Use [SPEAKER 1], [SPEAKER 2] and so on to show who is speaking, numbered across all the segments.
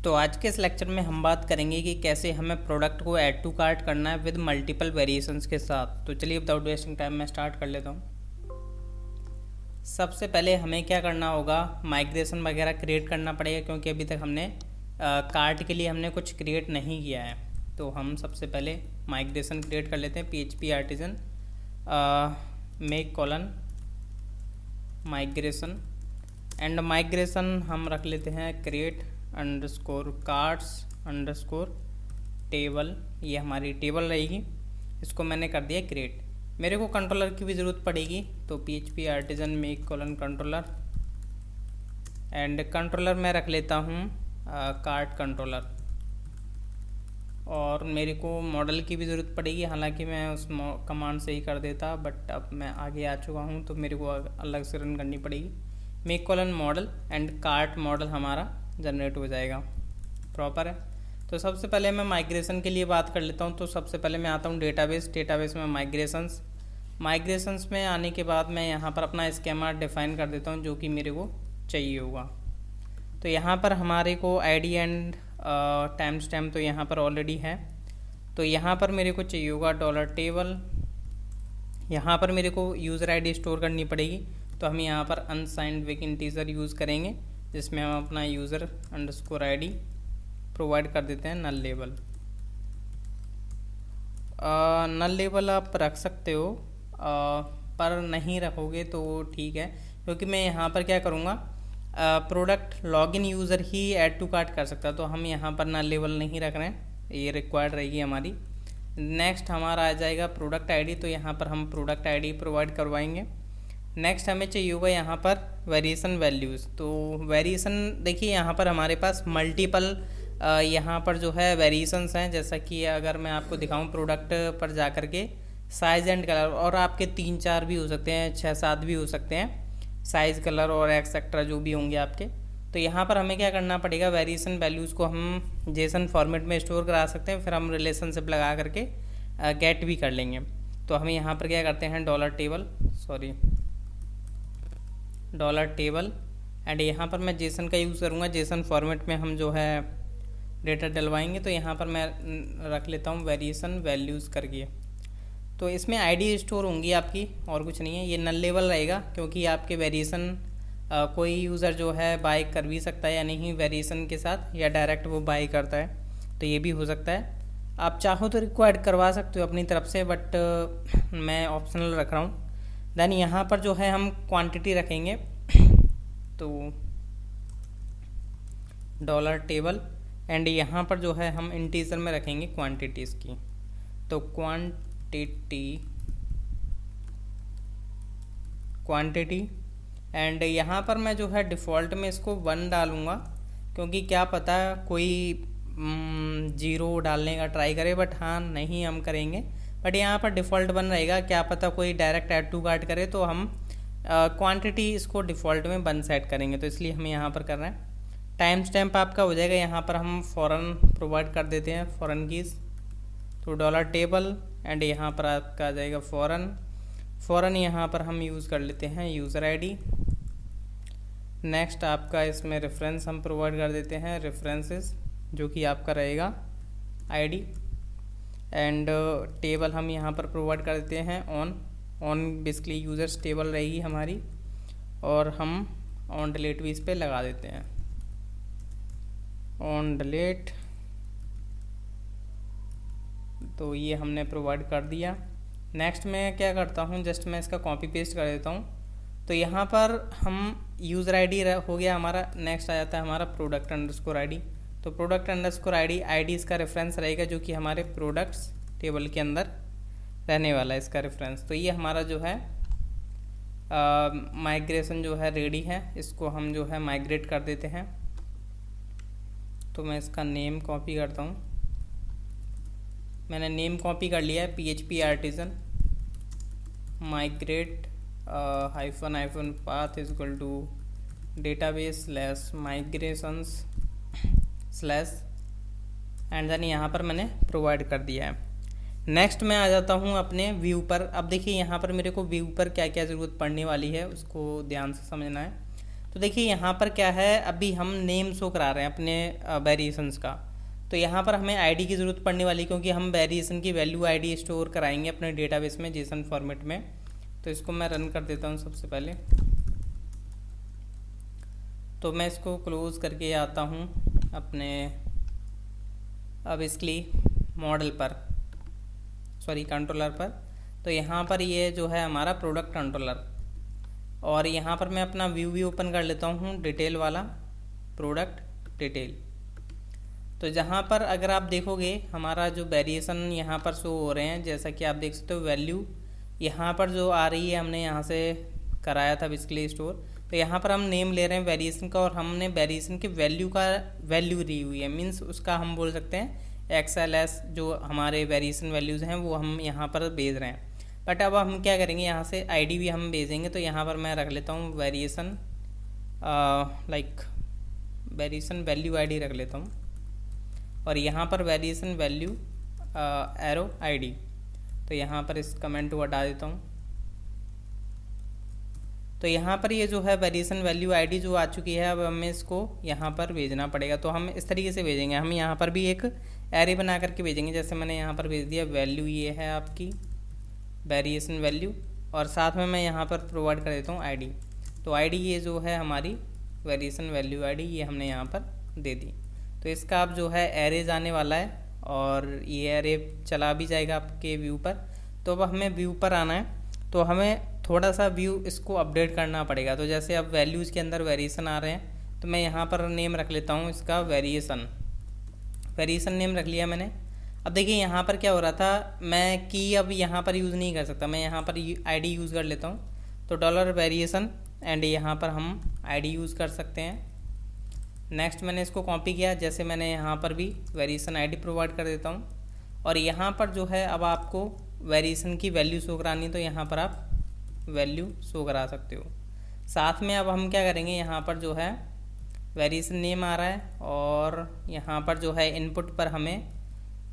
[SPEAKER 1] तो आज के इस लेक्चर में हम बात करेंगे कि कैसे हमें प्रोडक्ट को ऐड टू कार्ट करना है विद मल्टीपल वेरिएशंस के साथ। तो चलिए विदाउट वेस्टिंग टाइम मैं स्टार्ट कर लेता हूँ। सबसे पहले हमें क्या करना होगा, माइग्रेशन वगैरह क्रिएट करना पड़ेगा, क्योंकि अभी तक हमने कार्ट के लिए हमने कुछ क्रिएट नहीं किया है। तो हम सबसे पहले माइग्रेशन क्रिएट कर लेते हैं। PHP artisan make colon migration and migration हम रख लेते हैं create underscore carts underscore table. ये हमारी टेबल रहेगी, इसको मैंने कर दिया क्रिएट। मेरे को कंट्रोलर की भी ज़रूरत पड़ेगी, तो PHP artisan make colon controller and controller मैं रख लेता हूँ कार्ट कंट्रोलर। और मेरे को मॉडल की भी ज़रूरत पड़ेगी, हालांकि मैं उस कमांड से ही कर देता, बट अब मैं आगे आ चुका हूँ तो मेरे को अलग से रन करनी पड़ेगी। Make colon model and cart model हमारा जनरेट हो जाएगा, प्रॉपर है। तो सबसे पहले मैं माइग्रेशन के लिए बात कर लेता हूँ। तो सबसे पहले मैं आता हूँ डेटाबेस में माइग्रेशंस में आने के बाद मैं यहाँ पर अपना स्कीमा डिफाइन कर देता हूँ, जो कि मेरे को चाहिए होगा। तो यहाँ पर हमारे को आईडी एंड टाइम स्टैम्प तो यहाँ पर ऑलरेडी है। तो यहाँ पर मेरे को चाहिए होगा $टेबल। यहाँ पर मेरे को यूज़र आईडी स्टोर करनी पड़ेगी, तो हम यहाँ पर अनसाइंड विक इंटीजर यूज़ करेंगे, जिसमें हम अपना यूज़र अंडरस्कोर आईडी प्रोवाइड कर देते हैं नल लेबल। नल लेबल आप रख सकते हो, पर नहीं रखोगे तो ठीक है, क्योंकि मैं यहाँ पर क्या करूँगा, प्रोडक्ट लॉगिन यूज़र ही ऐड टू कार्ट कर सकता है। तो हम यहाँ पर नल लेबल नहीं रख रहे हैं, ये रिक्वायर्ड रहेगी हमारी। नेक्स्ट हमारा आ जाएगा प्रोडक्ट आईडी, तो यहाँ पर हम प्रोडक्ट आईडी प्रोवाइड करवाएंगे। नेक्स्ट हमें चाहिए होगा यहाँ पर वेरिएशन वैल्यूज़। तो वेरिएशन देखिए, यहाँ पर हमारे पास मल्टीपल यहाँ पर जो है वेरिएशंस हैं। जैसा कि अगर मैं आपको दिखाऊं प्रोडक्ट पर जा कर के साइज़ एंड कलर, और आपके 3-4 भी हो सकते हैं, 6-7 भी हो सकते हैं साइज़, कलर और एक्सेट्रा जो भी होंगे आपके। तो यहाँ पर हमें क्या करना पड़ेगा, वेरिएशन वैल्यूज़ को हम जेसन फॉर्मेट में स्टोर करा सकते हैं, फिर हम रिलेशनशिप लगा करके गेट भी कर लेंगे। तो हम यहाँ पर क्या करते हैं, $टेबल एंड यहाँ पर मैं जेसन का यूज़ करूँगा। जेसन फॉर्मेट में हम जो है डेटा डलवाएंगे। तो यहाँ पर मैं रख लेता हूँ वेरिएशन वैल्यूज़ करके। तो इसमें आईडी स्टोर होंगी आपकी, और कुछ नहीं है। ये नल लेवल रहेगा, क्योंकि आपके वेरिएशन कोई यूज़र जो है बाय कर भी सकता है या नहीं वेरिएशन के साथ, या डायरेक्ट वो बाय करता है, तो ये भी हो सकता है। आप चाहो तो रिक्वायर्ड करवा सकते हो अपनी तरफ से, बट मैं ऑप्शनल रख रहा हूँ। देन यहाँ पर जो है हम क्वांटिटी रखेंगे, तो $टेबल एंड यहाँ पर जो है हम इंटीजर में रखेंगे क्वांटिटीज़ की। तो क्वांटिटी एंड यहाँ पर मैं जो है डिफ़ॉल्ट में इसको 1 डालूँगा, क्योंकि क्या पता कोई 0 डालने का ट्राई करे, बट हाँ नहीं हम करेंगे। बट यहाँ पर डिफ़ॉल्ट 1 रहेगा, क्या पता कोई डायरेक्ट ऐड टू कार्ट करे, तो हम क्वांटिटी इसको डिफ़ॉल्ट में 1 सेट करेंगे, तो इसलिए हम यहाँ पर कर रहे हैं। टाइम स्टैम्प आपका हो जाएगा, यहाँ पर हम फॉरेन प्रोवाइड कर देते हैं, फॉरेन कीज़। तो $टेबल एंड यहाँ पर आपका आ जाएगा फॉरेन यहाँ पर हम यूज़ कर लेते हैं यूज़र आईडी। नेक्स्ट आपका इसमें रेफरेंस हम प्रोवाइड कर देते हैं, रेफरेंसेस, जो कि आपका रहेगा आईडी एंड टेबल हम यहाँ पर प्रोवाइड कर देते हैं ऑन बेसिकली यूज़र्स टेबल रहेगी हमारी, और हम ऑन डिलीट भी इस पर लगा देते हैं, ऑन डिलीट। तो ये हमने प्रोवाइड कर दिया। नेक्स्ट मैं क्या करता हूँ, जस्ट मैं इसका कॉपी पेस्ट कर देता हूँ। तो यहाँ पर हम यूज़र आईडी हो गया हमारा। नेक्स्ट आ जाता है हमारा प्रोडक्ट अंडरस्कोर आईडी। तो प्रोडक्ट अंडरस्कोर आईडी इसका रेफरेंस रहेगा, जो कि हमारे प्रोडक्ट्स टेबल के अंदर रहने वाला है इसका रेफरेंस। तो ये हमारा जो है माइग्रेशन जो है रेडी है, इसको हम जो है माइग्रेट कर देते हैं। तो मैं इसका नेम कॉपी करता हूँ। मैंने नेम कॉपी कर लिया है, PHP artisan migrate hyphen path is equal to database slash migrations slash and then यहाँ पर मैंने प्रोवाइड कर दिया है। नेक्स्ट मैं आ जाता हूँ अपने व्यू पर। अब देखिए यहाँ पर मेरे को व्यू पर क्या क्या ज़रूरत पड़ने वाली है, उसको ध्यान से समझना है। तो देखिए यहाँ पर क्या है, अभी हम नेम शो करा रहे हैं अपने वेरिएशंस का। तो यहाँ पर हमें आईडी की ज़रूरत पड़ने वाली, क्योंकि हम वेरिएशन की वैल्यू आईडी स्टोर कराएंगे अपने डेटाबेस में जेसन फॉर्मेट में। तो इसको मैं रन कर देता हूँ सबसे पहले। तो मैं इसको क्लोज़ करके आता हूँ अपने अब इसकी मॉडल पर, सॉरी कंट्रोलर पर। तो यहाँ पर ये जो है हमारा प्रोडक्ट कंट्रोलर, और यहाँ पर मैं अपना व्यू भी ओपन कर लेता हूँ, डिटेल वाला, प्रोडक्ट डिटेल। तो जहाँ पर अगर आप देखोगे हमारा जो वेरिएशन यहाँ पर शो हो रहे हैं, जैसा कि आप देख सकते हो वैल्यू यहाँ पर जो आ रही है, हमने यहाँ से कराया था बेसिकली स्टोर। तो यहाँ पर हम नेम ले रहे हैं वेरिएशन का, और हमने वेरिएशन की वैल्यू का वैल्यू दी हुई है, मीन्स उसका हम बोल सकते हैं XLS, जो हमारे वेरिएशन वैल्यूज़ हैं वो हम यहाँ पर भेज रहे हैं। बट अब हम क्या करेंगे, यहाँ से आईडी भी हम भेजेंगे। तो यहाँ पर मैं रख लेता हूँ variation like variation value ID रख लेता हूँ, और यहाँ पर वेरिएशन वैल्यू एरो आईडी। तो यहाँ पर इस कमेंट को हटा देता हूँ। तो यहाँ पर ये जो है वेरिएशन वैल्यू आईडी जो आ चुकी है, अब हमें इसको यहाँ पर भेजना पड़ेगा। तो हम इस तरीके से भेजेंगे, हम यहाँ पर भी एक एरे बना करके भेजेंगे, जैसे मैंने यहाँ पर भेज दिया। वैल्यू ये है आपकी वेरिएशन वैल्यू, और साथ में मैं यहाँ पर प्रोवाइड कर देता हूँ आईडी। तो आईडी ये जो है हमारी वेरिएशन वैल्यू आईडी, ये हमने यहाँ पर दे दी। तो इसका अब जो है एरे जाने वाला है, और ये एरे चला भी जाएगा आपके व्यू पर। तो अब हमें व्यू पर आना है, तो हमें थोड़ा सा व्यू इसको अपडेट करना पड़ेगा। तो जैसे अब वैल्यूज़ के अंदर वेरिएशन आ रहे हैं, तो मैं यहाँ पर नेम रख लेता हूँ इसका वेरिएशन नेम रख लिया मैंने। अब देखिए यहाँ पर क्या हो रहा था, मैं की अब यहाँ पर यूज़ नहीं कर सकता, मैं यहाँ पर आईडी यूज़ कर लेता हूँ। तो $वेरिएशन एंड यहाँ पर हम आईडी यूज़ कर सकते हैं। नेक्स्ट मैंने इसको कॉपी किया, जैसे मैंने यहाँ पर भी वेरिएशन आईडी प्रोवाइड कर देता हूँ। और यहाँ पर जो है अब आपको वेरिएशन की वैल्यू शो करानी, तो यहाँ पर आप वैल्यू शो करा सकते हो। साथ में अब हम क्या करेंगे, यहाँ पर जो है वेरिएशन नेम आ रहा है, और यहाँ पर जो है इनपुट पर हमें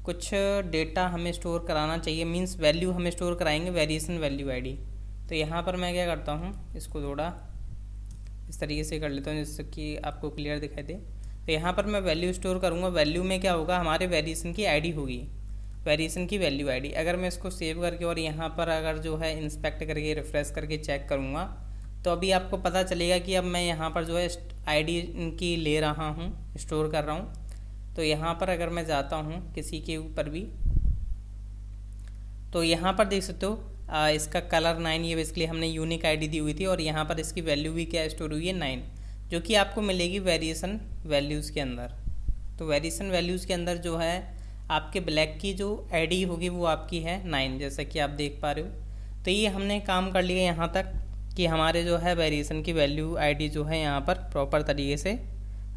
[SPEAKER 1] कुछ डेटा हमें स्टोर कराना चाहिए, मींस वैल्यू हमें स्टोर कराएंगे वेरिएशन वैल्यू आईडी। तो यहाँ पर मैं क्या करता हूँ, इसको थोड़ा इस तरीके से कर लेता हूँ जिससे कि आपको क्लियर दिखाई दे। तो यहाँ पर मैं वैल्यू स्टोर करूँगा, वैल्यू में क्या होगा, हमारे वेरिएशन की आईडी होगी, वेरिएशन की वैल्यू आईडी। अगर मैं इसको सेव करके और यहाँ पर अगर जो है इंस्पेक्ट करके रिफ्रेश करके चेक करूँगा, तो अभी आपको पता चलेगा कि अब मैं यहाँ पर जो है आईडी इनकी ले रहा हूँ, स्टोर कर रहा हूँ। तो यहाँ पर अगर मैं जाता हूँ किसी के ऊपर भी, तो यहाँ पर देख सकते हो इसका कलर 9, ये बेसिकली हमने यूनिक आईडी दी हुई थी, और यहाँ पर इसकी वैल्यू भी क्या स्टोर हुई है 9, जो कि आपको मिलेगी वेरिएशन वैल्यूज़ के अंदर। तो वेरिएशन वैल्यूज़ के अंदर जो है आपके ब्लैक की जो आईडी होगी वो आपकी है 9, जैसा कि आप देख पा रहे हो। तो ये हमने काम कर लिया यहाँ तक कि हमारे जो है वेरिएशन की वैल्यू आईडी जो है यहाँ पर प्रॉपर तरीके से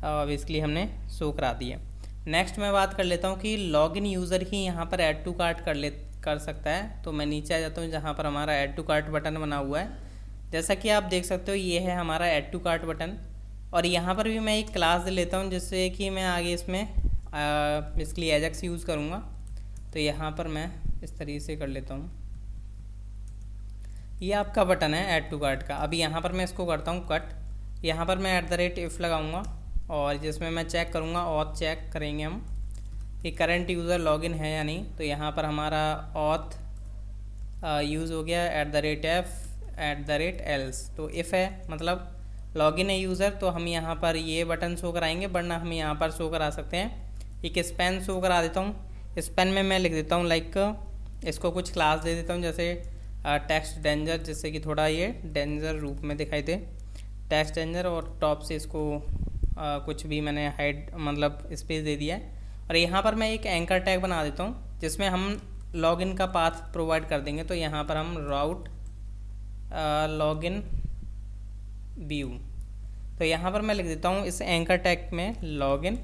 [SPEAKER 1] बेसिकली हमने शो करा दी है। नेक्स्ट मैं बात कर लेता हूँ कि लॉगिन यूज़र ही यहाँ पर ऐड टू कार्ट कर सकता है। तो मैं नीचे आ जाता हूँ जहाँ पर हमारा ऐड टू कार्ट बटन बना हुआ है, जैसा कि आप देख सकते हो ये है हमारा ऐड टू कार्ट बटन। और यहाँ पर भी मैं एक क्लास दे लेता हूँ जिससे कि मैं आगे इसमें बेसिकली एजेक्स यूज़ करूँगा। तो यहाँ पर मैं इस तरीके से कर लेता हूँ, ये आपका बटन है ऐड टू कार्ट का। अभी यहाँ पर मैं इसको करता हूँ कट। यहाँ पर मैं @if लगाऊंगा, और जिसमें मैं चेक करूँगा, ऑथ चेक करेंगे हम कि करंट यूज़र लॉगिन है या नहीं। तो यहाँ पर हमारा ऑथ यूज़ हो गया @f@else। तो इफ़ है मतलब लॉगिन है यूज़र, तो हम यहाँ पर ये बटन शो कराएंगे, वरना हम यहाँ पर शो करा सकते हैं। एक स्पेन शो करा देता हूँ, स्पेन में मैं लिख देता हूँ लाइक इसको कुछ क्लास दे देता हूँ, जैसे टेक्स्ट डेंजर, जिससे कि थोड़ा ये डेंजर रूप में दिखाई दे, टेक्स्ट डेंजर। और टॉप से इसको कुछ भी मैंने हाइड मतलब स्पेस दे दिया है। और यहाँ पर मैं एक एंकर टैग बना देता हूँ जिसमें हम लॉगिन का पाथ प्रोवाइड कर देंगे। तो यहाँ पर हम राउट लॉगिन व्यू, तो यहाँ पर मैं लिख देता हूँ इस एंकर टैग में लॉगिन,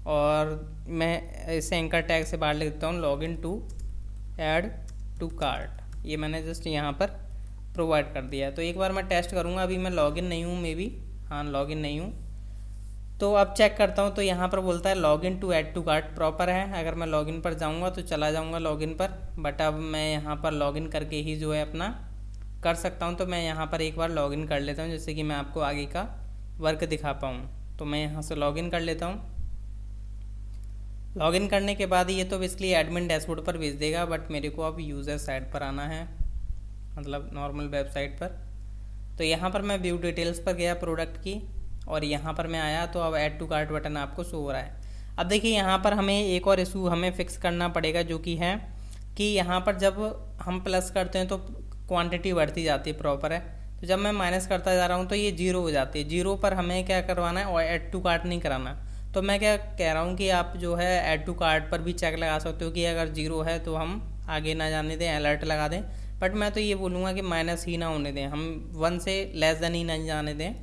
[SPEAKER 1] और मैं इस एंकर टैग से बाहर लिख देता हूँ login to add to cart. ये मैंने जस्ट यहाँ पर प्रोवाइड कर दिया है। तो एक बार मैं टेस्ट करूँगा, अभी मैं लॉगिन नहीं हूँ, मे बी हाँ लॉगिन नहीं हूँ। तो अब चेक करता हूँ, तो यहाँ पर बोलता है login to add to cart proper है। अगर मैं लॉगिन पर जाऊँगा तो चला जाऊँगा लॉगिन पर, बट अब मैं यहाँ पर लॉगिन करके ही जो है अपना कर सकता हूँ। तो मैं यहाँ पर एक बार लॉगिन कर लेता हूँ जिससे कि मैं आपको आगे का वर्क दिखा पाऊँ। तो मैं यहाँ से लॉगिन कर लेता हूँ। लॉगिन करने के बाद ये तो बेसिकली एडमिन डैशबोर्ड पर भेज देगा, बट मेरे को अब यूज़र साइट पर आना है, मतलब नॉर्मल वेबसाइट पर। तो यहाँ पर मैं व्यू डिटेल्स पर गया प्रोडक्ट की, और यहाँ पर मैं आया तो अब ऐड टू कार्ट बटन आपको शो हो रहा है। अब देखिए यहाँ पर हमें एक और इशू हमें फिक्स करना पड़ेगा, जो कि है कि यहाँ पर जब हम प्लस करते हैं तो क्वांटिटी बढ़ती जाती है, प्रॉपर है। तो जब मैं माइनस करता जा रहा हूँ तो ये जीरो हो जाती है। जीरो पर हमें क्या करवाना है, और ऐड टू कार्ट नहीं कराना। तो मैं क्या कह रहा हूँ कि आप जो है ऐड टू कार्ट पर भी चेक लगा सकते हो कि अगर जीरो है तो हम आगे ना जाने दें, अलर्ट लगा दें। बट मैं तो ये बोलूँगा कि माइनस ही ना होने दें, हम 1 से लेस देन ही नहीं जाने दें।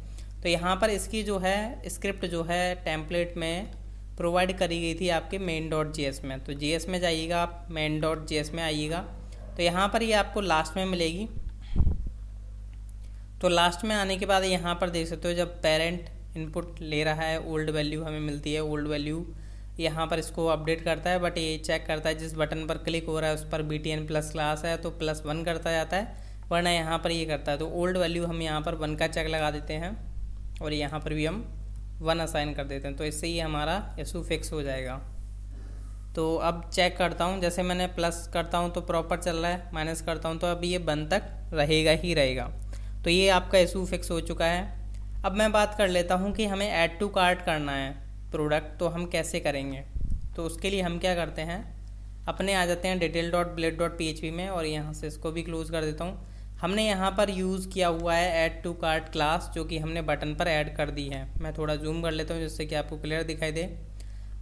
[SPEAKER 1] तो यहाँ पर इसकी जो है स्क्रिप्ट जो है टेम्पलेट में प्रोवाइड करी गई थी आपके main.js में। तो js में जाइएगा आप, main.js में आइएगा, तो यहाँ पर ये आपको लास्ट में मिलेगी। तो लास्ट में आने के बाद यहाँ पर देख सकते हो जब पेरेंट इनपुट ले रहा है, ओल्ड वैल्यू हमें मिलती है। ओल्ड वैल्यू यहाँ पर इसको अपडेट करता है, बट ये चेक करता है जिस बटन पर क्लिक हो रहा है उस पर btn प्लस क्लास है तो +1 करता जाता है, वरना यहाँ पर ये करता है। तो ओल्ड वैल्यू हम यहाँ पर 1 का चेक लगा देते हैं, और यहाँ पर भी हम 1 असाइन कर देते हैं। तो इससे ये हमारा इशू फिक्स हो जाएगा। तो अब चेक करता हूँ, जैसे मैंने प्लस करता हूँ तो प्रॉपर चल रहा है, माइनस करता हूँ तो अब ये 1 तक रहेगा ही रहेगा। तो ये आपका इशू फिक्स हो चुका है। अब मैं बात कर लेता हूँ कि हमें ऐड टू कार्ट करना है प्रोडक्ट, तो हम कैसे करेंगे। तो उसके लिए हम क्या करते हैं, अपने आ जाते हैं detail.blade.php में, और यहाँ से इसको भी क्लोज़ कर देता हूँ। हमने यहाँ पर यूज़ किया हुआ है ऐड टू कार्ट क्लास, जो कि हमने बटन पर ऐड कर दी है। मैं थोड़ा जूम कर लेता हूँ जिससे कि आपको क्लियर दिखाई दे।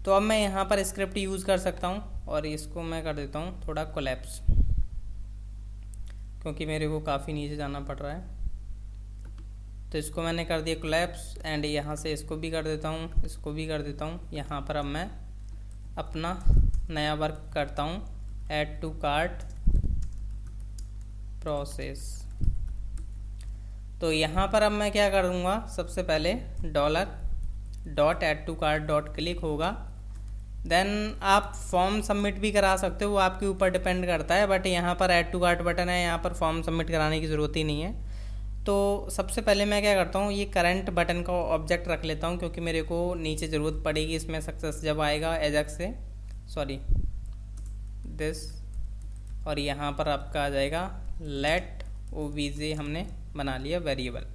[SPEAKER 1] तो अब मैं यहाँ पर स्क्रिप्ट यूज़ कर सकता हूँ, और इसको मैं कर देता हूँ थोड़ा कोलैप्स, क्योंकि मेरे को काफ़ी नीचे जाना पड़ रहा है। तो इसको मैंने कर दिया कोलैप्स, एंड यहाँ से इसको भी कर देता हूँ, इसको भी कर देता हूँ। यहाँ पर अब मैं अपना नया वर्क करता हूँ, ऐड टू कार्ट प्रोसेस। तो यहाँ पर अब मैं क्या करूँगा, सबसे पहले $.add-to-cart.click होगा। देन आप फॉर्म सबमिट भी करा सकते हो, वो आपके ऊपर डिपेंड करता है, बट यहाँ पर ऐड टू कार्ट बटन है, यहाँ पर फॉर्म सबमिट कराने की ज़रूरत ही नहीं है। तो सबसे पहले मैं क्या करता हूँ, ये करंट बटन का ऑब्जेक्ट रख लेता हूँ, क्योंकि मेरे को नीचे ज़रूरत पड़ेगी इसमें सक्सेस जब आएगा एजेक्स से, सॉरी दिस, और यहाँ पर आपका आ जाएगा लेट obj, हमने बना लिया वेरिएबल।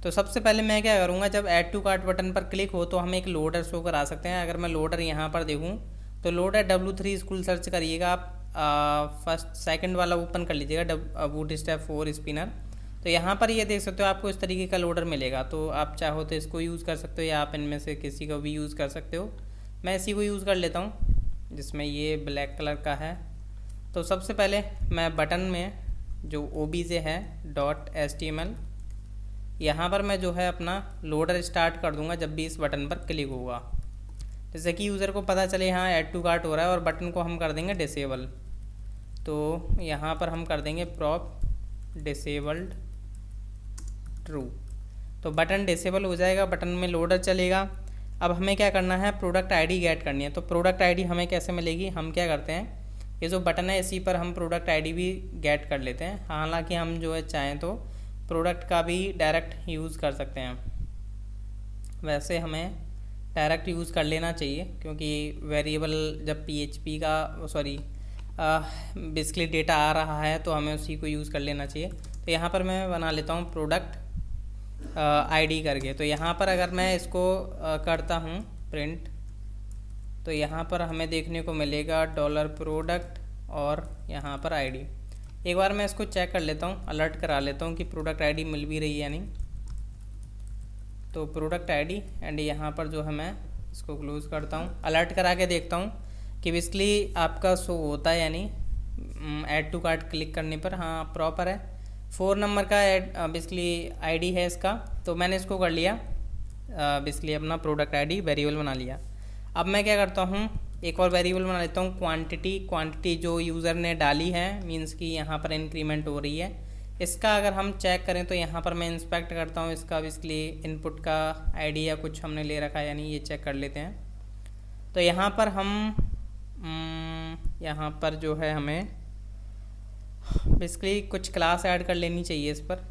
[SPEAKER 1] तो सबसे पहले मैं क्या करूँगा, जब ऐड टू कार्ट बटन पर क्लिक हो तो हम एक लोडर शो करा सकते हैं। अगर मैं लोडर यहाँ पर देखूँ तो लोडर W3 स्कूल सर्च करिएगा आप, फर्स्ट सेकंड वाला ओपन कर लीजिएगा, बूटस्ट्रैप 4 स्पिनर। तो यहाँ पर ये देख सकते हो आपको इस तरीके का लोडर मिलेगा। तो आप चाहो तो इसको यूज़ कर सकते हो, या आप इनमें से किसी को भी यूज़ कर सकते हो। मैं इसी को यूज़ कर लेता हूँ जिसमें ये ब्लैक कलर का है। तो सबसे पहले मैं बटन में जो obj है .html, यहाँ पर मैं जो है अपना लोडर स्टार्ट कर दूंगा जब भी इस बटन पर क्लिक होगा, जैसे कि यूज़र को पता चले हाँ ऐड टू कार्ट हो रहा है। और बटन को हम कर देंगे डिसेबल। तो यहाँ पर हम कर देंगे प्रॉप डिसेबल्ड ट्रू। तो बटन डिसेबल हो जाएगा, बटन में लोडर चलेगा। अब हमें क्या करना है, प्रोडक्ट आईडी गेट करनी है। तो प्रोडक्ट आईडी हमें कैसे मिलेगी, हम क्या करते हैं, ये जो बटन है इसी पर हम प्रोडक्ट आईडी भी गेट कर लेते हैं। हालांकि हम जो है चाहें तो प्रोडक्ट का भी डायरेक्ट यूज़ कर सकते हैं, वैसे हमें डायरेक्ट यूज़ कर लेना चाहिए, क्योंकि वेरिएबल जब PHP का सॉरी बेसिकली डेटा आ रहा है तो हमें उसी को यूज़ कर लेना चाहिए। तो यहाँ पर मैं बना लेता हूँ प्रोडक्ट आईडी करके। तो यहाँ पर अगर मैं इसको करता हूँ प्रिंट, तो यहाँ पर हमें देखने को मिलेगा $प्रोडक्ट और यहाँ पर आईडी। एक बार मैं इसको चेक कर लेता हूँ, अलर्ट करा लेता हूँ कि प्रोडक्ट आईडी मिल भी रही है या नहीं। तो प्रोडक्ट आईडी एंड यहाँ पर जो है मैं इसको क्लोज़ करता हूँ, अलर्ट करा के देखता हूँ कि बेसिकली आपका शो होता है, यानी ऐड टू कार्ट क्लिक करने पर हाँ प्रॉपर है। 4 नंबर का ऐड बेसिकली आईडी है इसका। तो मैंने इसको कर लिया, बेसिकली अपना प्रोडक्ट आईडी वेरिएबल बना लिया। अब मैं क्या करता हूँ, एक और वेरिएबल बना लेता हूँ क्वांटिटी जो यूज़र ने डाली है, मीन्स कि यहाँ पर इंक्रीमेंट हो रही है। इसका अगर हम चेक करें तो यहाँ पर मैं इंस्पेक्ट करता हूँ इसका बेसिकली इनपुट का आईडी या कुछ हमने ले रखा है, यानी ये चेक कर लेते हैं। तो यहाँ पर हम यहाँ पर जो है हमें बेसिकली कुछ क्लास ऐड कर लेनी चाहिए इस पर।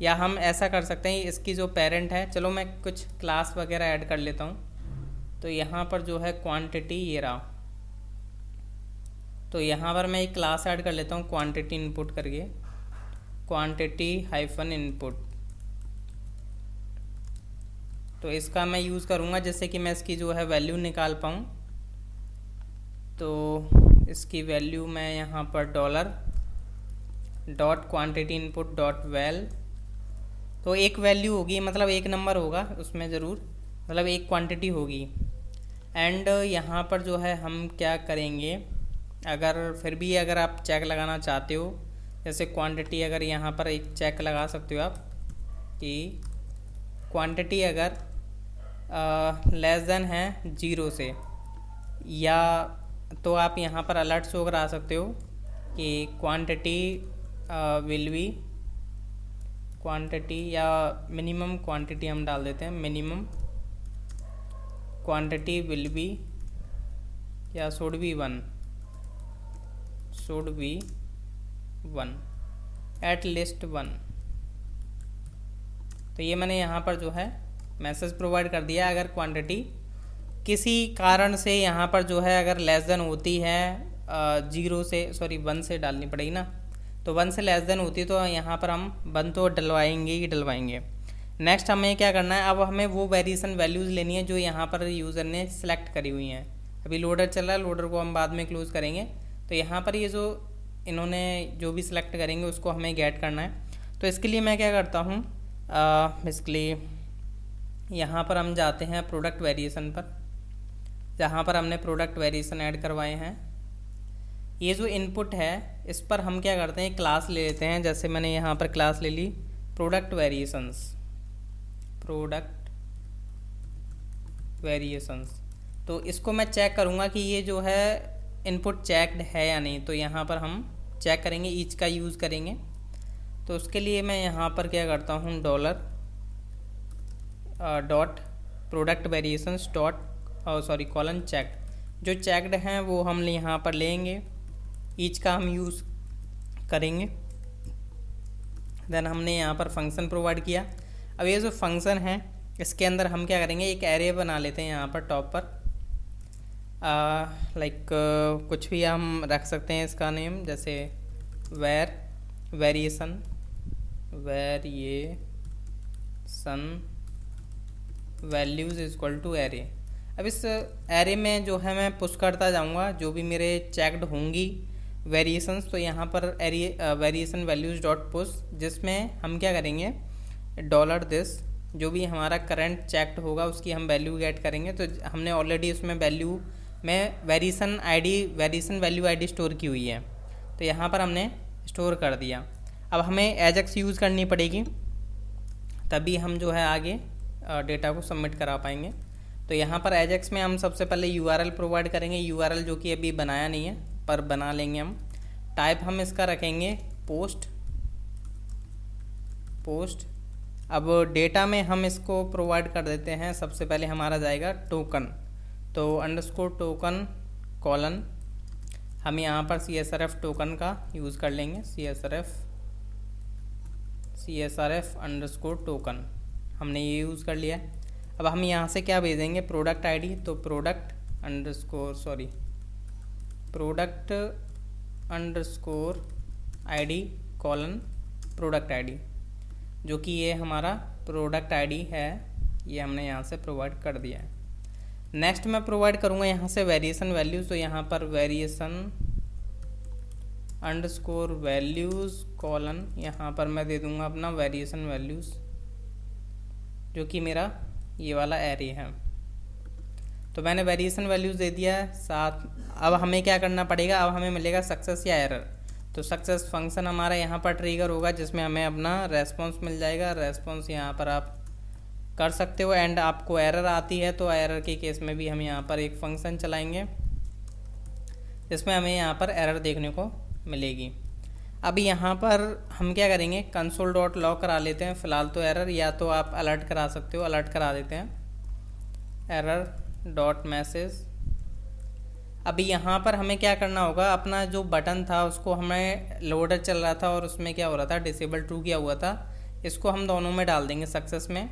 [SPEAKER 1] या हम ऐसा कर सकते हैं, इसकी जो पेरेंट है, चलो मैं कुछ क्लास वगैरह ऐड कर लेता हूँ। तो यहाँ पर जो है क्वांटिटी ये रहा, तो यहाँ पर मैं एक क्लास ऐड कर लेता हूँ क्वांटिटी इनपुट करके, क्वांटिटी हाइफन इनपुट। तो इसका मैं यूज़ करूँगा जिससे कि मैं इसकी जो है वैल्यू निकाल पाऊँ। तो इसकी वैल्यू मैं यहाँ पर dollar dot quantity input dot val, तो एक वैल्यू होगी, मतलब एक नंबर होगा उसमें ज़रूर, मतलब एक क्वांटिटी होगी। एंड यहाँ पर जो है हम क्या करेंगे, अगर फिर भी अगर आप चेक लगाना चाहते हो, जैसे क्वांटिटी, अगर यहाँ पर एक चेक लगा सकते हो आप कि क्वांटिटी अगर लेस देन है 0 से, या तो आप यहाँ पर अलर्ट शो करा सकते हो कि क्वांटिटी विल बी, क्वांटिटी या मिनिमम क्वांटिटी हम डाल देते हैं, मिनिमम क्वांटिटी विल बी या should be 1, should be 1, at least 1। तो ये मैंने यहाँ पर जो है मैसेज प्रोवाइड कर दिया। अगर क्वांटिटी किसी कारण से यहाँ पर जो है अगर लेस देन होती है 0 से, सॉरी 1 से डालनी पड़ेगी ना, तो 1 से लेस देन होती है तो यहाँ पर हम 1 तो डलवाएंगे ही डलवाएंगे। नेक्स्ट हमें क्या करना है, अब हमें वो वेरिएशन वैल्यूज़ लेनी है जो यहाँ पर यूज़र ने सिलेक्ट करी हुई हैं। अभी लोडर चल रहा है, लोडर को हम बाद में क्लोज करेंगे। तो यहाँ पर ये जो इन्होंने जो भी सिलेक्ट करेंगे उसको हमें गेट करना है। तो इसके लिए मैं क्या करता हूँ, बेसिकली यहाँ पर हम जाते हैं प्रोडक्ट वेरिएशन पर, जहाँ पर हमने प्रोडक्ट वेरिएशन ऐड करवाए हैं। ये जो इनपुट है इस पर हम क्या करते हैं, क्लास ले लेते हैं। जैसे मैंने यहाँ पर क्लास ले ली प्रोडक्ट वेरिएशंस, प्रोडक्ट वेरिएशंस। तो इसको मैं चेक करूँगा कि ये जो है इनपुट चेक्ड है या नहीं। तो यहाँ पर हम चेक करेंगे, ईच का यूज़ करेंगे। तो उसके लिए मैं यहाँ पर क्या करता हूँ, dollar dot product variations dot sorry colon checked. जो चेक्ड हैं वो हम यहाँ पर लेंगे, ईच का हम यूज़ करेंगे। देन हमने यहाँ पर फंक्शन प्रोवाइड किया। अब ये जो फंक्शन है इसके अंदर हम क्या करेंगे, एक एरे बना लेते हैं यहाँ पर टॉप पर, लाइक कुछ भी हम रख सकते हैं इसका नेम, जैसे variation values is equal to array. अब इस एरे में जो है मैं पुश करता जाऊँगा जो भी मेरे चेक्ड होंगी वेरिएशंस। तो यहाँ पर array variation values dot push, जिसमें हम क्या करेंगे, डॉलर दिस जो भी हमारा करंट चेक्ड होगा उसकी हम वैल्यू गेट करेंगे। तो हमने ऑलरेडी उसमें वैल्यू में वेरिएशन वैल्यू आईडी स्टोर की हुई है, तो यहाँ पर हमने स्टोर कर दिया। अब हमें एजेक्स यूज़ करनी पड़ेगी, तभी हम जो है आगे डेटा को सबमिट करा पाएंगे। तो यहाँ पर एजेक्स में हम सबसे पहले यूआरएल प्रोवाइड करेंगे, यूआरएल जो कि अभी बनाया नहीं है पर बना लेंगे हम। टाइप हम इसका रखेंगे पोस्ट। अब डेटा में हम इसको प्रोवाइड कर देते हैं, सबसे पहले हमारा जाएगा टोकन। तो अंडरस्कोर टोकन कॉलन, हम यहाँ पर CSRF टोकन का यूज़ कर लेंगे, CSRF अंडरस्कोर टोकन हमने ये यूज़ कर लिया। अब हम यहाँ से क्या भेजेंगे, प्रोडक्ट आईडी। तो product underscore ID colon product ID, जो कि ये हमारा प्रोडक्ट आईडी है, ये हमने यहाँ से प्रोवाइड कर दिया है। नेक्स्ट मैं प्रोवाइड करूँगा यहाँ से वेरिएशन वैल्यूज़। तो यहाँ पर वेरिएशन अंडरस्कोर वैल्यूज़ कॉलन, यहाँ पर मैं दे दूँगा अपना वेरिएशन वैल्यूज़, जो कि मेरा ये वाला एरे है। तो मैंने वेरिएशन वैल्यूज़ दे दिया है साथ। अब हमें क्या करना पड़ेगा, अब हमें मिलेगा सक्सेस या एरर। तो सक्सेस फंक्शन हमारा यहाँ पर ट्रिगर होगा, जिसमें हमें अपना रेस्पॉन्स मिल जाएगा। रेस्पॉन्स यहाँ पर आप कर सकते हो। एंड आपको एरर आती है तो एरर के केस में भी हम यहाँ पर एक फंक्शन चलाएंगे, जिसमें हमें यहाँ पर एरर देखने को मिलेगी। अब यहाँ पर हम क्या करेंगे, कंसोल डॉट लॉग करा लेते हैं फ़िलहाल तो एरर, या तो आप अलर्ट करा सकते हो, अलर्ट करा देते हैं एरर डॉट मैसेज। अभी यहाँ पर हमें क्या करना होगा, अपना जो बटन था उसको हमें लोडर चल रहा था और उसमें क्या हो रहा था, डिसेबल ट्रू किया हुआ था। इसको हम दोनों में डाल देंगे, सक्सेस में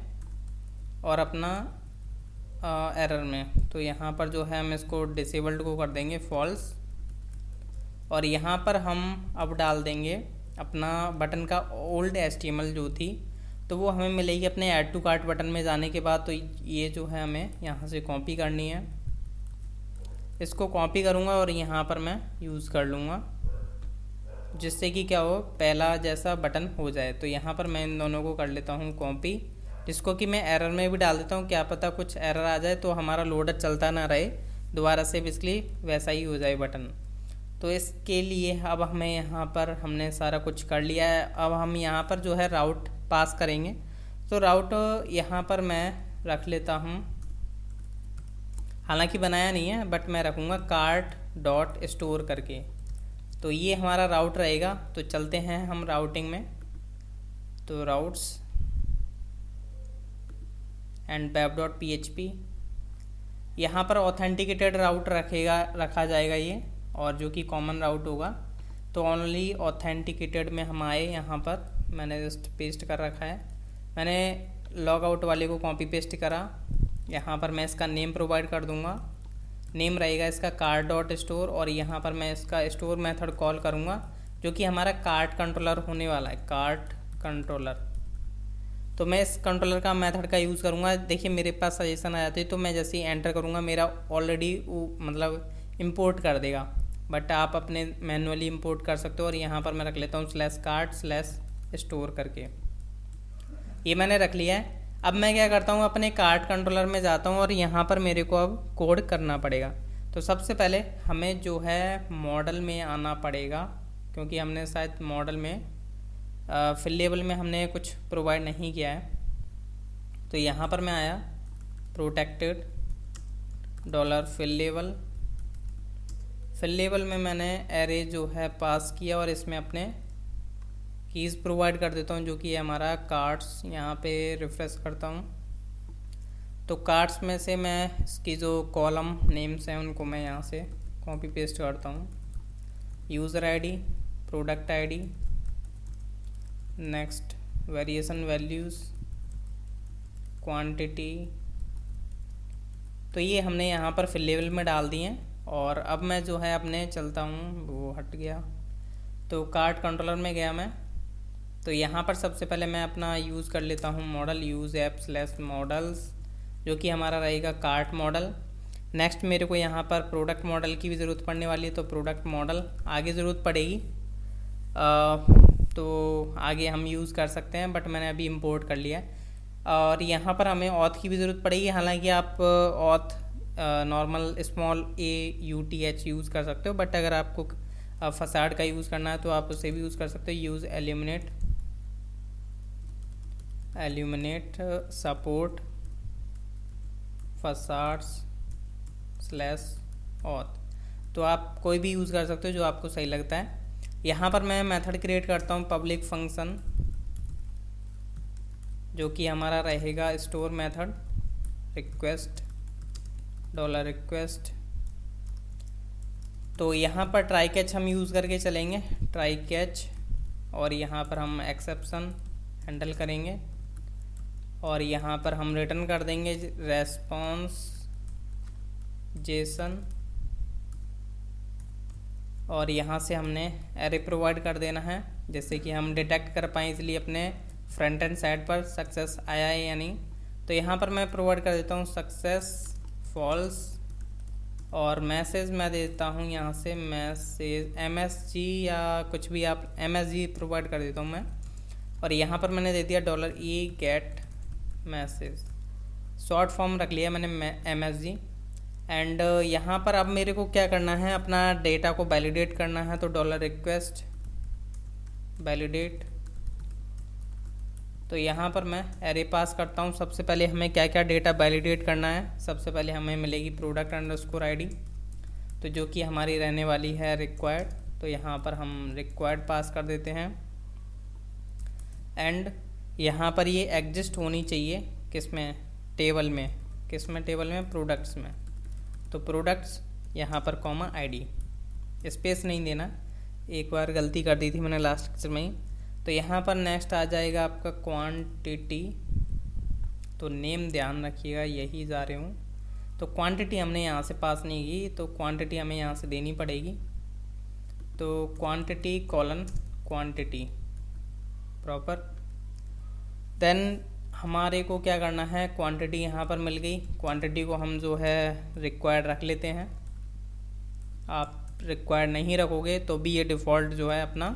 [SPEAKER 1] और अपना एरर में। तो यहाँ पर जो है हम इसको डिसेबल्ड को कर देंगे फॉल्स, और यहाँ पर हम अब डाल देंगे अपना बटन का ओल्ड HTML जो थी, तो वो हमें मिलेगी अपने ऐड टू कार्ट बटन में जाने के बाद। तो ये जो है हमें यहाँ से कॉपी करनी है, इसको कॉपी करूँगा और यहाँ पर मैं यूज़ कर लूँगा, जिससे कि क्या हो, पहला जैसा बटन हो जाए। तो यहाँ पर मैं इन दोनों को कर लेता हूँ कॉपी, जिसको कि मैं एरर में भी डाल देता हूँ, क्या पता कुछ एरर आ जाए तो हमारा लोडर चलता ना रहे, दोबारा से बेसिकली वैसा ही हो जाए बटन। तो इसके लिए अब हमें यहाँ पर हमने सारा कुछ कर लिया है। अब हम यहाँ पर जो है राउट पास करेंगे। तो राउट यहाँ पर मैं रख लेता हूँ, हालांकि बनाया नहीं है बट मैं रखूँगा कार्ट डॉट स्टोर करके। तो ये हमारा राउट रहेगा। तो चलते हैं हम राउटिंग में। तो routes and web dot PHP, यहाँ पर ऑथेंटिकेटेड राउट रखा जाएगा ये, और जो कि कॉमन राउट होगा। तो ओनली ऑथेंटिकेटेड में हम आए, यहाँ पर मैंने जस्ट पेस्ट कर रखा है। मैंने लॉग आउट वाले को कॉपी पेस्ट करा। यहाँ पर मैं इसका नेम प्रोवाइड कर दूँगा, नेम रहेगा इसका कार्ट डॉट स्टोर, और यहाँ पर मैं इसका स्टोर मेथड कॉल करूँगा जो कि हमारा कार्ट कंट्रोलर होने वाला है, कार्ट कंट्रोलर। तो मैं इस कंट्रोलर का मेथड का यूज़ करूँगा। देखिए मेरे पास सजेशन आ जाती है, तो मैं जैसे ही एंटर करूँगा मेरा ऑलरेडी मतलब इंपोर्ट कर देगा, बट आप अपने मैनुअली इंपोर्ट कर सकते हो। और यहाँ पर मैं रख लेता हूँ /cart/store करके, ये मैंने रख लिया है। अब मैं क्या करता हूँ, अपने कार्ट कंट्रोलर में जाता हूँ और यहाँ पर मेरे को अब कोड करना पड़ेगा। तो सबसे पहले हमें जो है मॉडल में आना पड़ेगा, क्योंकि हमने शायद मॉडल में फिल लेवल में हमने कुछ प्रोवाइड नहीं किया है। तो यहाँ पर मैं आया प्रोटेक्टेड $fill लेवल में मैंने एरे जो है पास किया, और इसमें अपने कीज़ प्रोवाइड कर देता हूँ जो कि हमारा कार्ट्स। यहाँ पे रिफ्रेश करता हूँ तो कार्ट्स में से मैं इसकी जो कॉलम नेम्स हैं उनको मैं यहाँ से कॉपी पेस्ट करता हूँ। User ID, product ID, next variation values, quantity. तो ये हमने यहाँ पर फिल लेवल में डाल दिए हैं। और अब मैं जो है अपने चलता हूँ, वो हट गया, तो कार्ट कंट्रोलर में गया मैं। तो यहाँ पर सबसे पहले मैं अपना यूज़ कर लेता हूँ मॉडल, यूज़ ऐप/मॉडल्स, जो कि हमारा रहेगा कार्ट मॉडल। नेक्स्ट मेरे को यहाँ पर प्रोडक्ट मॉडल की भी ज़रूरत पड़ने वाली है, तो प्रोडक्ट मॉडल आगे ज़रूरत पड़ेगी, तो आगे हम यूज़ कर सकते हैं, बट मैंने अभी इंपोर्ट कर लिया है। और यहाँ पर हमें ऑथ की भी ज़रूरत पड़ेगी, हालांकि आप ऑथ नॉर्मल AUTH यूज़ कर सकते हो, बट अगर आपको फसाड का यूज़ करना है तो आप उसे भी यूज़ कर सकते हो। यूज़ एल्यूमिनेट सपोर्ट फसाड्स/ऑथ, तो आप कोई भी यूज़ कर सकते हो जो आपको सही लगता है। यहाँ पर मैं मेथड क्रिएट करता हूँ पब्लिक फंक्शन, जो कि हमारा रहेगा स्टोर मेथड रिक्वेस्ट $request। तो यहाँ पर ट्राई कैच हम यूज़ करके चलेंगे, ट्राई कैच, और यहाँ पर हम एक्सेप्शन हैंडल करेंगे, और यहाँ पर हम रिटर्न कर देंगे रेस्पॉन्स जेसन, और यहाँ से हमने एरे प्रोवाइड कर देना है, जैसे कि हम डिटेक्ट कर पाएँ इसलिए अपने फ्रंट एंड साइड पर सक्सेस आया है या नहीं। तो यहाँ पर मैं प्रोवाइड कर देता हूँ सक्सेस फॉल्स, और मैसेज मैं देता हूँ यहाँ से मैसेज MSG या कुछ भी, आप MSG प्रोवाइड कर देता हूँ मैं। और यहाँ पर मैंने दे दिया $E gate message, short form रख लिया मैंने MSG। एंड यहाँ पर अब मेरे को क्या करना है, अपना डेटा को वैलिडेट करना है। तो $request वैलिडेट, तो यहाँ पर मैं एरे पास करता हूँ। सबसे पहले हमें क्या क्या डेटा वैलिडेट करना है, सबसे पहले हमें मिलेगी product_ID, तो जो कि हमारी रहने वाली है रिक्वायर्ड। तो यहाँ पर हम रिक्वायर्ड पास कर देते हैं। एंड यहाँ पर ये एग्जिस्ट होनी चाहिए किसमें, टेबल में, किसमें टेबल में, प्रोडक्ट्स में। तो प्रोडक्ट्स यहाँ पर कॉमा ID, स्पेस नहीं देना, एक बार गलती कर दी थी मैंने लास्ट लेक्चर में ही। तो यहाँ पर नेक्स्ट आ जाएगा आपका क्वांटिटी। तो नेम ध्यान रखिएगा, यही जा रहे हूँ। तो क्वांटिटी हमने यहाँ से पास नहीं की, तो क्वांटिटी हमें यहाँ से देनी पड़ेगी। तो quantity colon quantity proper. Then हमारे को क्या करना है, क्वांटिटी यहाँ पर मिल गई, क्वांटिटी को हम जो है रिक्वायर्ड रख लेते हैं। आप रिक्वायर्ड नहीं रखोगे तो भी ये डिफ़ॉल्ट जो है अपना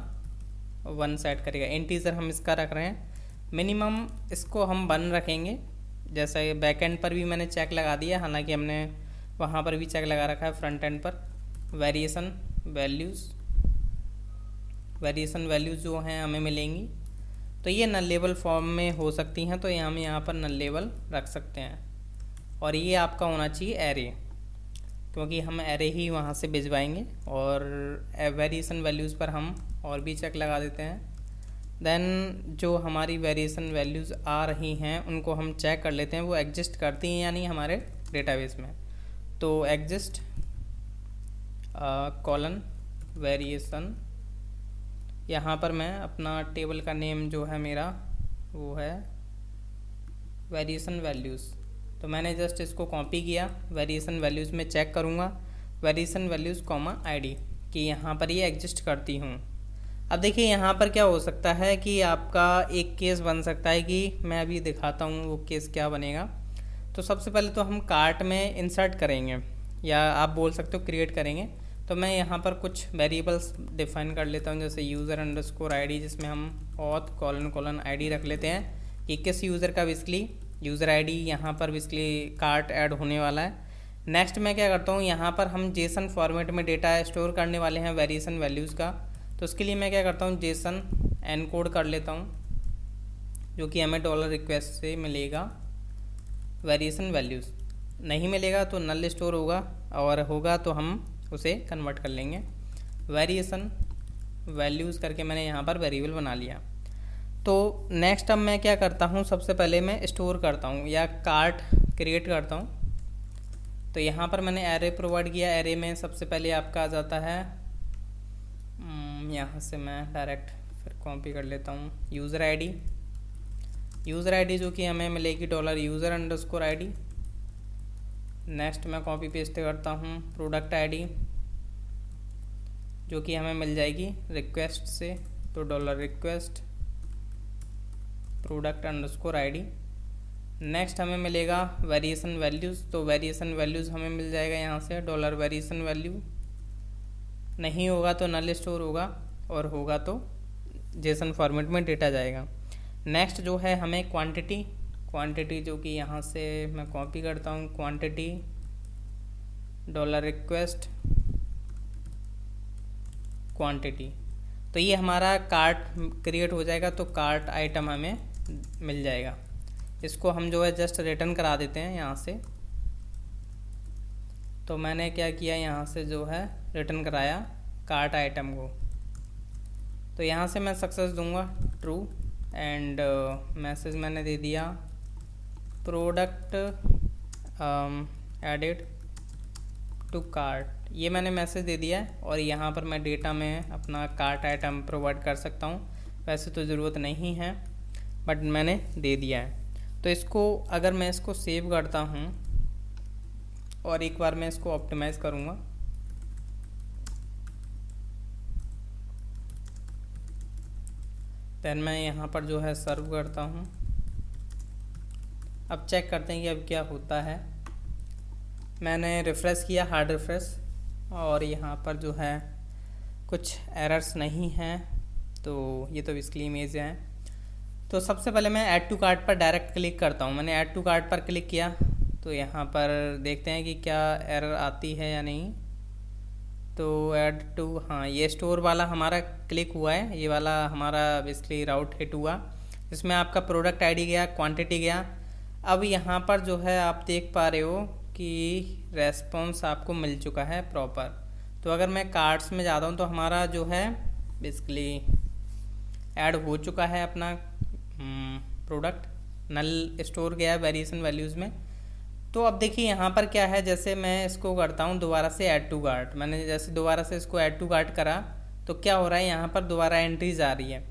[SPEAKER 1] 1 सेट करेगा। इंटीजर हम इसका रख रहे हैं, मिनिमम इसको हम 1 रखेंगे। जैसा ये बैक एंड पर भी मैंने चेक लगा दिया, हालांकि हमने वहाँ पर भी चेक लगा रखा है फ्रंट एंड पर। वेरिएशन वैल्यूज़ जो हैं हमें मिलेंगी, तो ये नल लेबल फॉर्म में हो सकती हैं, तो ये हम यहाँ पर नल लेबल रख सकते हैं। और ये आपका होना चाहिए एरे, क्योंकि हम एरे ही वहाँ से भिजवाएंगे। और वेरिएशन वैल्यूज़ पर हम और भी चेक लगा देते हैं। देन जो हमारी वेरिएशन वैल्यूज़ आ रही हैं उनको हम चेक कर लेते हैं, वो एग्जिस्ट करती हैं या नहीं हमारे डेटाबेस में। तो एग्जिस्ट कॉलन वेरिएशन, यहाँ पर मैं अपना टेबल का नेम जो है मेरा वो है वेरिएशन वैल्यूज़। तो मैंने जस्ट इसको कॉपी किया, वेरिएशन वैल्यूज़ में चेक करूँगा वेरिएशन वैल्यूज़ कॉमा आईडी कि यहाँ पर ये एग्जिस्ट करती हूँ। अब देखिए यहाँ पर क्या हो सकता है कि आपका एक केस बन सकता है कि मैं अभी दिखाता हूँ वो केस क्या बनेगा। तो सबसे पहले तो हम कार्ट में इंसर्ट करेंगे, या आप बोल सकते हो क्रिएट करेंगे। तो मैं यहाँ पर कुछ वेरिएबल्स डिफाइन कर लेता हूँ, जैसे यूज़र अंडरस्कोर आईडी, जिसमें हम ऑथ कॉलन आईडी रख लेते हैं कि किस यूज़र का बेसिकली यूज़र आईडी यहाँ पर बेसिकली कार्ट ऐड होने वाला है। नेक्स्ट मैं क्या करता हूँ, यहाँ पर हम जेसन फॉर्मेट में डेटा स्टोर करने वाले हैं वेरिएशन वैल्यूज़ का। तो उसके लिए मैं क्या करता हूँ, जेसन एनकोड कर लेता हूँ, जो कि हमें डॉलर रिक्वेस्ट से मिलेगा। वेरिएशन वैल्यूज़ नहीं मिलेगा तो नल स्टोर होगा, और होगा तो हम उसे कन्वर्ट कर लेंगे। वेरिएशन वैल्यूज़ करके मैंने यहाँ पर वेरिएबल बना लिया। तो नेक्स्ट अब मैं क्या करता हूँ, सबसे पहले मैं स्टोर करता हूँ या कार्ट क्रिएट करता हूँ। तो यहाँ पर मैंने एरे प्रोवाइड किया। एरे में सबसे पहले आपका आ जाता है, यहाँ से मैं डायरेक्ट फिर कॉपी कर लेता हूँ, यूज़र आईडी जो कि हमें मिलेगी dollar user underscore ID. Next मैं कॉपी पेस्ट करता हूँ प्रोडक्ट आईडी, जो कि हमें मिल जाएगी रिक्वेस्ट से। तो dollar request product underscore ID. Next हमें मिलेगा वेरिएशन वैल्यूज़। तो वेरिएशन वैल्यूज़ हमें मिल जाएगा यहाँ से डॉलर वेरिएशन वैल्यू। नहीं होगा तो नल स्टोर होगा, और होगा तो जेसन फॉर्मेट में डेटा जाएगा। नेक्स्ट जो है हमें क्वांटिटी जो कि यहाँ से मैं कॉपी करता हूँ, क्वांटिटी डॉलर रिक्वेस्ट क्वांटिटी। तो ये हमारा कार्ट क्रिएट हो जाएगा, तो कार्ट आइटम हमें मिल जाएगा। इसको हम जो है जस्ट रिटर्न करा देते हैं यहाँ से। तो मैंने क्या किया, यहाँ से जो है रिटर्न कराया कार्ट आइटम को। तो यहाँ से मैं सक्सेस दूंगा ट्रू, एंड मैसेज मैंने दे दिया प्रोडक्ट एडेड टू कार्ट, ये मैंने मैसेज दे दिया है। और यहाँ पर मैं डेटा में अपना कार्ट आइटम प्रोवाइड कर सकता हूँ, वैसे तो ज़रूरत नहीं है बट मैंने दे दिया है। तो इसको अगर मैं इसको सेव करता हूँ और एक बार मैं इसको ऑप्टिमाइज़ करूँगा, देन मैं यहाँ पर जो है सर्व करता हूँ। अब चेक करते हैं कि अब क्या होता है। मैंने रिफ़्रेश किया, हार्ड रिफ़्रेश, और यहाँ पर जो है कुछ एरर्स नहीं हैं। तो ये तो बेसिकली इमेज हैं। तो सबसे पहले मैं ऐड टू कार्ट पर डायरेक्ट क्लिक करता हूँ। मैंने ऐड टू कार्ट पर क्लिक किया, तो यहाँ पर देखते हैं कि क्या एरर आती है या नहीं। तो ऐड टू, हाँ ये स्टोर वाला हमारा क्लिक हुआ है, ये वाला हमारा बेसिकली राउट हिट हुआ। इसमें आपका प्रोडक्ट आईडी गया, क्वांटिटी गया। अब यहाँ पर जो है आप देख पा रहे हो कि रेस्पॉन्स आपको मिल चुका है प्रॉपर। तो अगर मैं कार्ड्स में जाता हूँ तो हमारा जो है बेसिकली ऐड हो चुका है अपना प्रोडक्ट, नल स्टोर गया वेरिएशन वैल्यूज़ में। तो अब देखिए यहाँ पर क्या है, जैसे मैं इसको करता हूँ दोबारा से ऐड टू कार्ट, मैंने जैसे दोबारा से इसको ऐड टू कार्ट करा तो क्या हो रहा है, यहाँ पर दोबारा एंट्रीज आ रही है।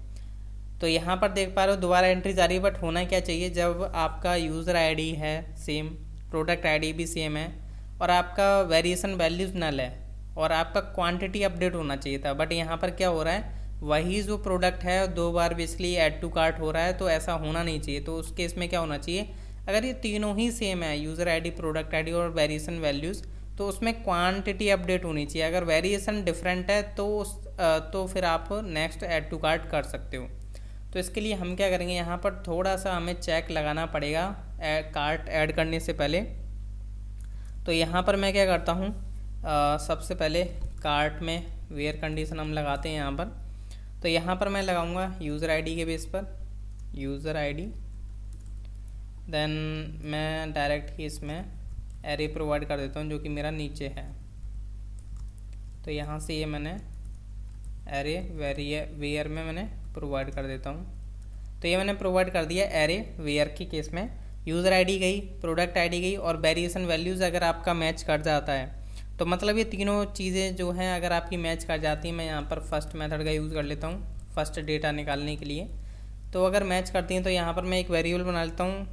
[SPEAKER 1] तो यहाँ पर देख पा रहे हो दोबारा एंट्री जा रही है, बट होना क्या चाहिए, जब आपका यूज़र आईडी है सेम, प्रोडक्ट आईडी भी सेम है, और आपका वेरिएशन वैल्यूज नल है, और आपका क्वांटिटी अपडेट होना चाहिए था। बट यहाँ पर क्या हो रहा है, वही जो प्रोडक्ट है 2 बार बेसिकली ऐड टू कार्ट हो रहा है, तो ऐसा होना नहीं चाहिए। तो उस केस में क्या होना चाहिए, अगर ये तीनों ही सेम है, यूज़र आईडी, प्रोडक्ट आईडी और वेरिएशन वैल्यूज़, तो उसमें क्वांटिटी अपडेट होनी चाहिए। अगर वेरिएशन डिफरेंट है तो फिर आप नेक्स्ट ऐड टू कार्ट कर सकते हो। तो इसके लिए हम क्या करेंगे, यहाँ पर थोड़ा सा हमें चेक लगाना पड़ेगा कार्ट ऐड करने से पहले। तो यहाँ पर मैं क्या करता हूँ, सबसे पहले कार्ट में वेयर कंडीशन हम लगाते हैं यहाँ पर। तो यहाँ पर मैं लगाऊंगा यूज़र आईडी के बेस पर यूज़र आईडी, देन मैं डायरेक्ट ही इसमें एरे प्रोवाइड कर देता हूँ जो कि मेरा नीचे है। तो यहाँ से ये मैंने एरे वेयर में मैंने प्रोवाइड कर देता हूँ। तो ये मैंने प्रोवाइड कर दिया एरे वेयर के केस में। यूज़र आईडी गई, प्रोडक्ट आईडी गई, और वेरिएशन वैल्यूज़ अगर आपका मैच कर जाता है, तो मतलब ये तीनों चीज़ें जो हैं अगर आपकी मैच कर जाती हैं, मैं यहाँ पर फर्स्ट मेथड का यूज़ कर लेता हूँ फर्स्ट डेटा निकालने के लिए। तो अगर मैच करती हैं तो यहाँ पर मैं एक वेरिएबल बना लेता हूँ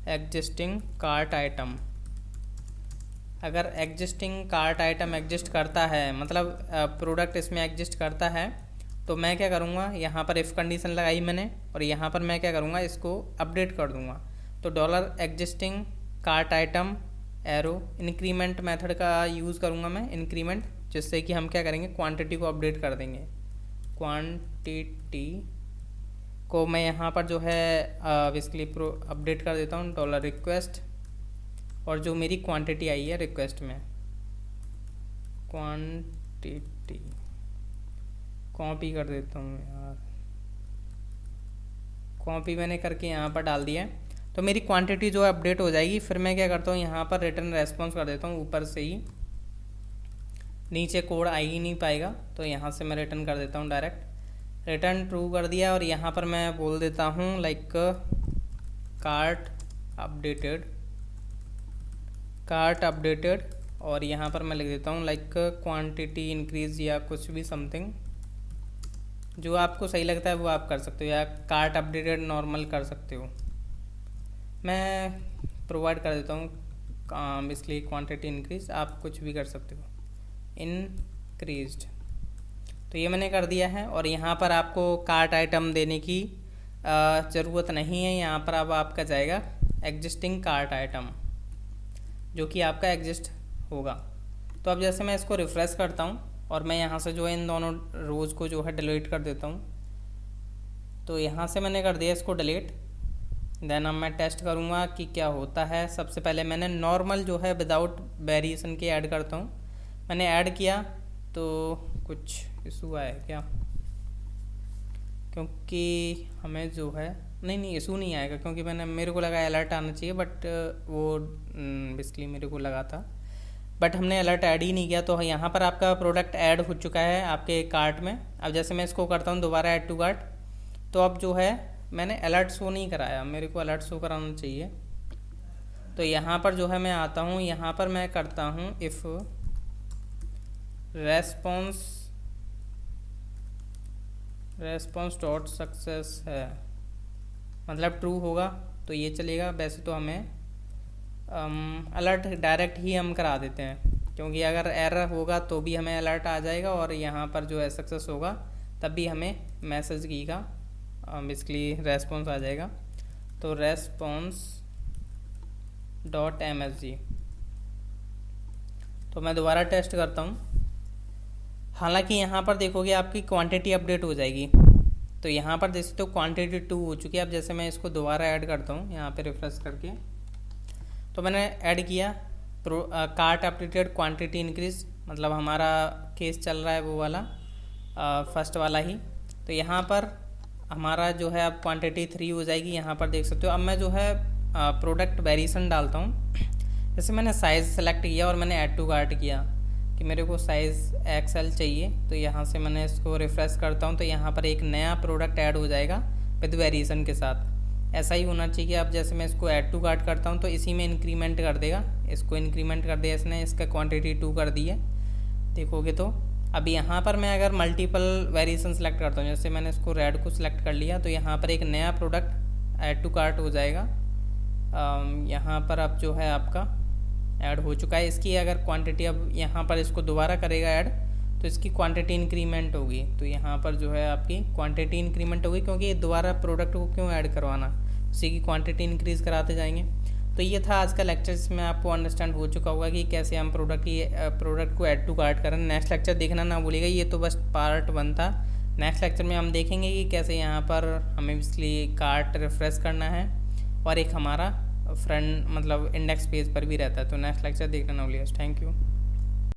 [SPEAKER 1] एग्जिस्टिंग कार्ट आइटम। अगर एग्जिस्टिंग कार्ट आइटम एग्जिस्ट करता है, मतलब प्रोडक्ट इसमें एग्जिस्ट करता है, तो मैं क्या करूँगा, यहाँ पर इफ़ कंडीशन लगाई मैंने, और यहाँ पर मैं क्या करूँगा, इसको अपडेट कर दूँगा। तो $existing cart item arrow increment method का यूज़ करूँगा मैं, इंक्रीमेंट, जिससे कि हम क्या करेंगे, क्वांटिटी को अपडेट कर देंगे। क्वांटिटी को मैं यहाँ पर जो है बेसिकली अपडेट कर देता हूँ $रिक्वेस्ट, और जो मेरी क्वांटिटी आई है रिक्वेस्ट में, क्वांटिटी कॉपी कर देता हूँ यार, कॉपी मैंने करके यहाँ पर डाल दिया है। तो मेरी क्वांटिटी जो है अपडेट हो जाएगी। फिर मैं क्या करता हूँ, यहाँ पर रिटर्न रेस्पॉन्स कर देता हूँ ऊपर से ही, नीचे कोड आ ही नहीं पाएगा, तो यहाँ से मैं रिटर्न कर देता हूँ डायरेक्ट। रिटर्न ट्रू कर दिया, और यहाँ पर मैं बोल देता हूँ लाइक कार्ट अपडेटेड, और यहाँ पर मैं लिख देता हूँ लाइक क्वांटिटी इंक्रीज या कुछ भी समथिंग, जो आपको सही लगता है वो आप कर सकते हो, या कार्ट अपडेटेड नॉर्मल कर सकते हो। मैं प्रोवाइड कर देता हूँ इसलिए क्वांटिटी इंक्रीज, आप कुछ भी कर सकते हो, इंक्रीज्ड। तो ये मैंने कर दिया है, और यहाँ पर आपको कार्ट आइटम देने की ज़रूरत नहीं है। यहाँ पर अब आपका जाएगा एग्जिस्टिंग कार्ट आइटम, जो कि आपका एग्जिस्ट होगा। तो अब जैसे मैं इसको रिफ़्रेश करता हूँ, और मैं यहाँ से जो है इन दोनों रोज़ को जो है डिलीट कर देता हूँ। तो यहाँ से मैंने कर दिया इसको डिलीट। देन अब मैं टेस्ट करूँगा कि क्या होता है। सबसे पहले मैंने नॉर्मल जो है विदाउट वेरिएशन के ऐड करता हूँ। मैंने ऐड किया तो कुछ इशू आया क्या, क्योंकि हमें जो है नहीं इशू नहीं आएगा, क्योंकि मेरे को लगा अलर्ट आना चाहिए, बट वो बेसिकली मेरे को लगा था, बट हमने अलर्ट ऐड ही नहीं किया। तो यहाँ पर आपका प्रोडक्ट ऐड हो चुका है आपके कार्ट में। अब जैसे मैं इसको करता हूँ दोबारा ऐड टू कार्ट, तो अब जो है मैंने अलर्ट शो नहीं कराया, मेरे को अलर्ट शो कराना चाहिए। तो यहाँ पर जो है मैं आता हूँ, यहाँ पर मैं करता हूँ इफ़ रेस्पॉन्स डॉट सक्सेस है, मतलब ट्रू होगा तो ये चलेगा। वैसे तो हमें अलर्ट डायरेक्ट ही हम करा देते हैं, क्योंकि अगर एरर होगा तो भी हमें अलर्ट आ जाएगा, और यहाँ पर जो है सक्सेस होगा तब भी हमें मैसेज की का बेसिकली रेस्पॉन्स आ जाएगा। तो रेस्पॉन्स डॉट MSG, तो मैं दोबारा टेस्ट करता हूँ। हालांकि यहाँ पर देखोगे आपकी क्वांटिटी अपडेट हो जाएगी। तो यहाँ पर जैसे तो क्वांटिटी 2 हो चुकी है। अब जैसे मैं इसको दोबारा ऐड करता हूँ यहाँ पे रिफ्रेश करके, तो मैंने ऐड किया कार्ट अपडेटेड क्वांटिटी इंक्रीज, मतलब हमारा केस चल रहा है वो वाला फर्स्ट वाला ही। तो यहाँ पर हमारा जो है अब क्वांटिटी 3 हो जाएगी, यहाँ पर देख सकते हो। अब मैं जो है प्रोडक्ट वेरिएशन डालता हूँ। जैसे मैंने साइज़ सेलेक्ट किया और मैंने ऐड टू कार्ट किया कि मेरे को साइज़ XL चाहिए, तो यहाँ से मैंने इसको रिफ़्रेश करता हूँ, तो यहाँ पर एक नया प्रोडक्ट ऐड हो जाएगा विद वेरिएशन के साथ। ऐसा ही होना चाहिए। अब जैसे मैं इसको ऐड टू कार्ट करता हूँ तो इसी में इंक्रीमेंट कर देगा, इसको इंक्रीमेंट कर दिया इसने, इसका क्वांटिटी 2 कर दी है, देखोगे तो। अब यहाँ पर मैं अगर मल्टीपल वेरिएशन सेलेक्ट करता हूँ, जैसे मैंने इसको रेड को सिलेक्ट कर लिया, तो यहाँ पर एक नया प्रोडक्ट ऐड टू कार्ट हो जाएगा। यहाँ पर अब जो है आपका ऐड हो चुका है। इसकी अगर क्वांटिटी अब यहाँ पर इसको दोबारा करेगा ऐड, तो इसकी क्वांटिटी इंक्रीमेंट होगी। तो यहाँ पर जो है आपकी क्वांटिटी इंक्रीमेंट होगी, क्योंकि दोबारा प्रोडक्ट को क्यों ऐड करवाना, उसी की क्वांटिटी इंक्रीज़ कराते जाएंगे। तो ये था आज का लेक्चर, इसमें आपको अंडरस्टैंड हो चुका होगा कि कैसे हम प्रोडक्ट को ऐड टू कार्ट करें। नेक्स्ट लेक्चर देखना ना भूलिएगा, ये तो बस पार्ट 1 था। नेक्स्ट लेक्चर में हम देखेंगे कि कैसे यहाँ पर हमें इसलिए कार्ट रिफ्रेश करना है, और एक हमारा फ्रंट मतलब इंडेक्स पेज पर भी रहता है। तो नेक्स्ट लेक्चर देखना ना भूलिएगा। Thank you.